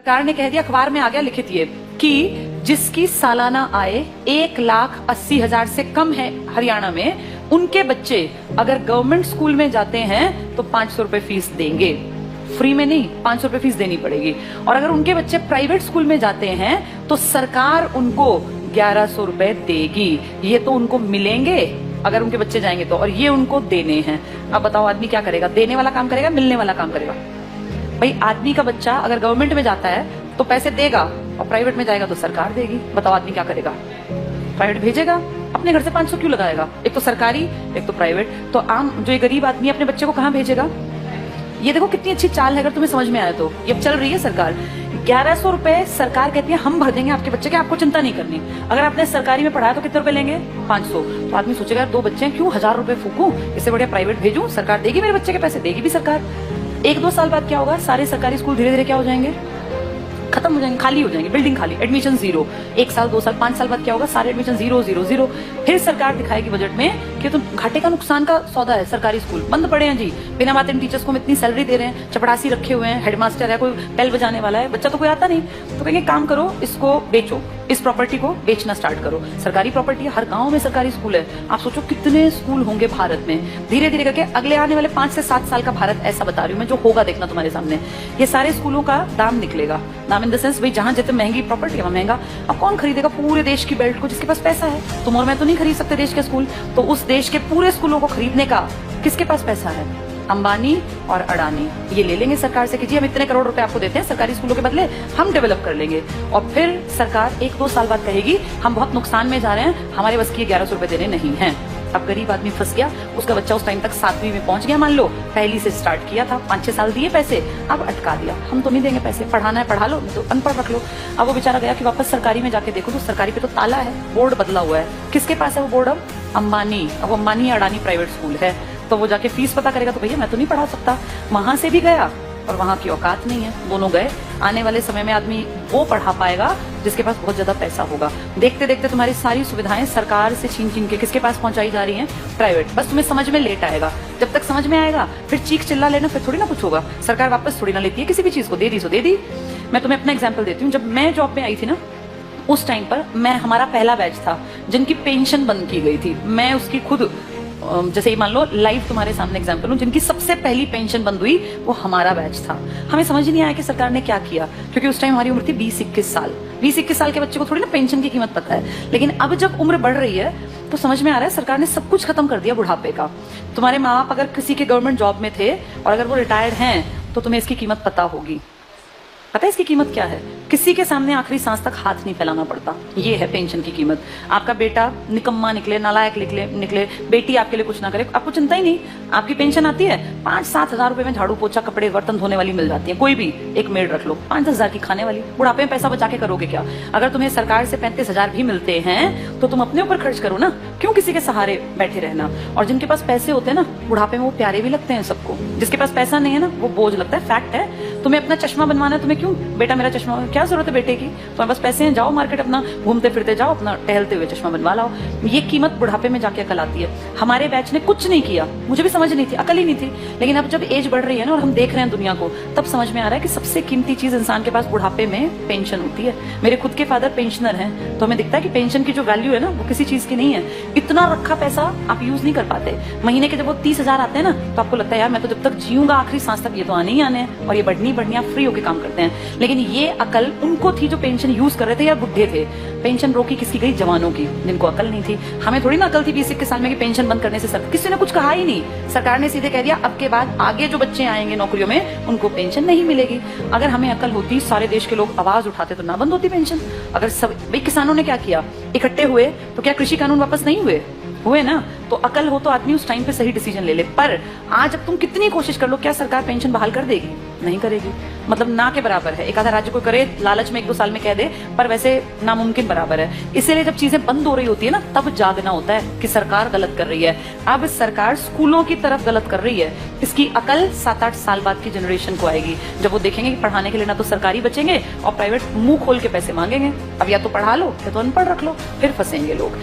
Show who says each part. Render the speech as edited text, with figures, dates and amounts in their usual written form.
Speaker 1: सरकार ने कह दिया, अखबार में आ गया लिखित ये कि जिसकी सालाना आय 1,80,000 से कम है हरियाणा में, उनके बच्चे अगर गवर्नमेंट स्कूल में जाते हैं तो 500 रुपए फीस देंगे। फ्री में नहीं, 500 रुपए फीस देनी पड़ेगी। और अगर उनके बच्चे प्राइवेट स्कूल में जाते हैं तो सरकार उनको 1100 रुपए देगी। ये तो उनको मिलेंगे अगर उनके बच्चे जाएंगे तो, और ये उनको देने हैं। अब बताओ आदमी क्या करेगा? देने वाला काम करेगा, मिलने वाला काम करेगा? भाई आदमी का बच्चा अगर गवर्नमेंट में जाता है तो पैसे देगा और प्राइवेट में जाएगा तो सरकार देगी। बताओ आदमी क्या करेगा? प्राइवेट भेजेगा, अपने घर से 500 क्यों लगाएगा? एक तो सरकारी, एक तो प्राइवेट। तो आम जो ये गरीब आदमी अपने बच्चे को कहाँ भेजेगा? ये देखो कितनी अच्छी चाल है, अगर तुम्हें समझ में आया तो। ये चल रही है सरकार। 1100 रुपए सरकार कहती है हम भर देंगे आपके बच्चे के, आपको चिंता नहीं करनी। अगर आपने सरकारी में पढ़ाया तो कितने रुपए लेंगे? 500। तो आदमी सोचेगा 2 बच्चे हैं, क्यों 1000 रुपए फूकूं, इससे बढ़िया प्राइवेट भेजूं, सरकार देगी मेरे बच्चे के पैसे, देगी भी सरकार। 1-2 साल बाद क्या होगा? सारे सरकारी स्कूल धीरे धीरे क्या हो जाएंगे? खत्म हो जाएंगे, खाली हो जाएंगे, बिल्डिंग खाली, एडमिशन 0। 1 साल 2 साल 5 साल बाद क्या होगा? सारे एडमिशन 0 0 0। फिर सरकार दिखाएगी बजट में कि तो घाटे का नुकसान का सौदा है, सरकारी स्कूल बंद पड़े हैं जी, बिना बात इन टीचर्स को हम इतनी सैलरी दे रहे हैं, चपड़ासी रखे हुए हैं, हेडमास्टर है, कोई बेल बजाने वाला है, बच्चा तो कोई आता नहीं। तो कहेंगे काम करो, इसको बेचो, इस प्रॉपर्टी को बेचना स्टार्ट करो। सरकारी प्रॉपर्टी है, हर गांव में सरकारी स्कूल है। आप सोचो कितने स्कूल होंगे भारत में। धीरे धीरे करके अगले आने वाले 5 से 7 साल का भारत ऐसा बता रही हूँ मैं, जो होगा देखना तुम्हारे सामने। ये सारे स्कूलों का दाम निकलेगा, दाम इन द सेंस भाई जहां जितनी महंगी प्रॉपर्टी है वहां महंगा। अब कौन खरीदेगा पूरे देश की बेल्ट को? जिसके पास पैसा है। तुम और मैं तो नहीं खरीद सकते देश के स्कूल, तो उस देश के पूरे स्कूलों को खरीदने का किसके पास पैसा है? अंबानी और अडानी ये ले लेंगे सरकार से कि जी हम इतने करोड़ रुपए आपको देते हैं, सरकारी स्कूलों के बदले हम डेवलप कर लेंगे। और फिर सरकार 1-2 साल बाद कहेगी हम बहुत नुकसान में जा रहे हैं, हमारे बस की 1100 रुपए देने नहीं है। अब गरीब आदमी फंस गया, उसका बच्चा उस टाइम तक 7वीं में पहुंच गया, मान लो पहली से स्टार्ट किया था, 5-6 साल दिए पैसे, अब अटका दिया, हम तो नहीं देंगे पैसे, पढ़ाना है पढ़ा लो, नहीं तो अनपढ़ रख लो। अब वो बेचारा गया कि वापस सरकारी में जाके देखो तो सरकारी पे तो ताला है, बोर्ड बदला हुआ है। किसके पास है वो बोर्ड? अब अंबानी। अब अंबानी अडानी प्राइवेट स्कूल है, तो वो जाके फीस पता करेगा तो भैया मैं तो नहीं पढ़ा सकता। वहां से भी गया और वहां की औकात नहीं है, दोनों गए। आने वाले समय में आदमी वो पढ़ा पाएगा जिसके पास बहुत ज्यादा पैसा होगा। देखते देखते तुम्हारी सारी सुविधाएं सरकार से छीन छीन के किसके पास पहुंचाई जा रही हैं? प्राइवेट। बस तुम्हें समझ में लेट आएगा, जब तक समझ में आएगा फिर चीख चिल्ला लेना, फिर थोड़ी ना कुछ होगा। सरकार वापस थोड़ी ना लेती है किसी भी चीज को, दे दी सो दे दी। मैं तुम्हें अपना एग्जाम्पल देती हूँ। जब मैं जॉब में आई थी ना, उस टाइम पर हमारा पहला बैच था जिनकी पेंशन बंद की गई थी। मैं उसकी खुद, जैसे मान लो लाइव तुम्हारे सामने एग्जांपल हूं, जिनकी सबसे पहली पेंशन बंद हुई वो हमारा बैच था। हमें समझ नहीं आया कि सरकार ने क्या किया, क्योंकि उस टाइम हमारी उम्र थी 20-21 साल। 20-21 साल के बच्चे को थोड़ी ना पेंशन की कीमत पता है। लेकिन अब जब उम्र बढ़ रही है तो समझ में आ रहा है सरकार ने सब कुछ खत्म कर दिया बुढ़ापे का। तुम्हारे माँ बाप अगर किसी के गवर्नमेंट जॉब में थे और अगर वो रिटायर्ड हैं तो तुम्हें इसकी कीमत पता होगी। पता है इसकी कीमत क्या है? किसी के सामने आखिरी सांस तक हाथ नहीं फैलाना पड़ता। ये है पेंशन की कीमत। आपका बेटा निकम्मा निकले, नालायक निकले, बेटी आपके लिए कुछ ना करे, आपको चिंता ही नहीं। आपकी पेंशन आती है, 5-7 हजार रुपए में झाड़ू पोछा कपड़े बर्तन धोने वाली मिल जाती है। कोई भी एक मेड रख लो, 5-10 हजार की खाने वाली। बुढ़ापे में पैसा बचा के करोगे क्या? अगर तुम्हें सरकार से 35 हजार भी मिलते हैं तो तुम अपने ऊपर खर्च करो ना, क्यों किसी के सहारे बैठे रहना? और जिनके पास पैसे होते हैं ना, बुढ़ापे में वो प्यारे भी लगते हैं सबको। जिसके पास पैसा नहीं है ना, वो बोझ लगता है। फैक्ट है। तुम्हें अपना चश्मा बनवाना है, तुम्हें क्यों बेटा मेरा चश्मा, क्या जरूरत है बेटे की? तुम्हारे पास पैसे हैं, जाओ मार्केट, अपना घूमते फिरते जाओ, अपना टहलते हुए चश्मा बनवा लाओ। ये कीमत बुढ़ापे में जाके अकल आती है। हमारे बैच ने कुछ नहीं किया, मुझे भी समझ नहीं थी, अकल ही नहीं थी। लेकिन अब जब एज बढ़ रही है ना और हम देख रहे हैं दुनिया को, तब समझ में आ रहा है कि सबसे कीमती चीज इंसान के पास बुढ़ापे में पेंशन होती है। मेरे खुद के फादर पेंशनर हैं, तो हमें दिखता है कि पेंशन की जो वैल्यू है ना वो किसी चीज की नहीं है। इतना रखा पैसा आप यूज नहीं कर पाते। महीने के जब वो 30 हजार आते हैं ना, तो आपको लगता है यार मैं तो जब तक जीऊंगा आखिरी सांस तक ये तो आने ही आने हैं, और ये बढ़नी आप फ्री होकर काम करते हैं। लेकिन ये अकल उनको थी जो पेंशन यूज कर रहे थे या बुढ़े थे। पेंशन रोकी किसकी गई? जवानों की, जिनको अकल नहीं थी। हमें थोड़ी ना अकल थी 20-21 साल में कि पेंशन बंद करने से किसी ने कुछ कहा ही नहीं। सरकार ने सीधे कह दिया अब के बाद आगे जो बच्चे आएंगे नौकरियों में उनको पेंशन नहीं मिलेगी। अगर हमें अकल होती, सारे देश के लोग आवाज उठाते तो ना बंद होती पेंशन। अगर सब भाई किसानों ने क्या किया, इकट्ठे हुए तो क्या कृषि कानून वापस नहीं हुए ना? तो अकल हो तो आदमी उस टाइम पे सही डिसीजन ले ले। पर आज अब तुम कितनी कोशिश कर लो, क्या सरकार पेंशन बहाल कर देगी? नहीं करेगी। मतलब ना के बराबर है। एक आधा राज्य को करे, लालच में 1-2 साल में कह दे, पर वैसे नामुमकिन बराबर है। इसीलिए जब चीजें बंद हो रही होती है ना, तब जागना होता है कि सरकार गलत कर रही है। अब सरकार स्कूलों की तरफ गलत कर रही है। इसकी अकल 7-8 साल बाद की जनरेशन को आएगी, जब वो देखेंगे कि पढ़ाने के लिए ना तो सरकारी बचेंगे और प्राइवेट मुंह खोल के पैसे मांगेंगे। अब या तो पढ़ा लो या तो अनपढ़ रख लो, फिर फंसेंगे लोग।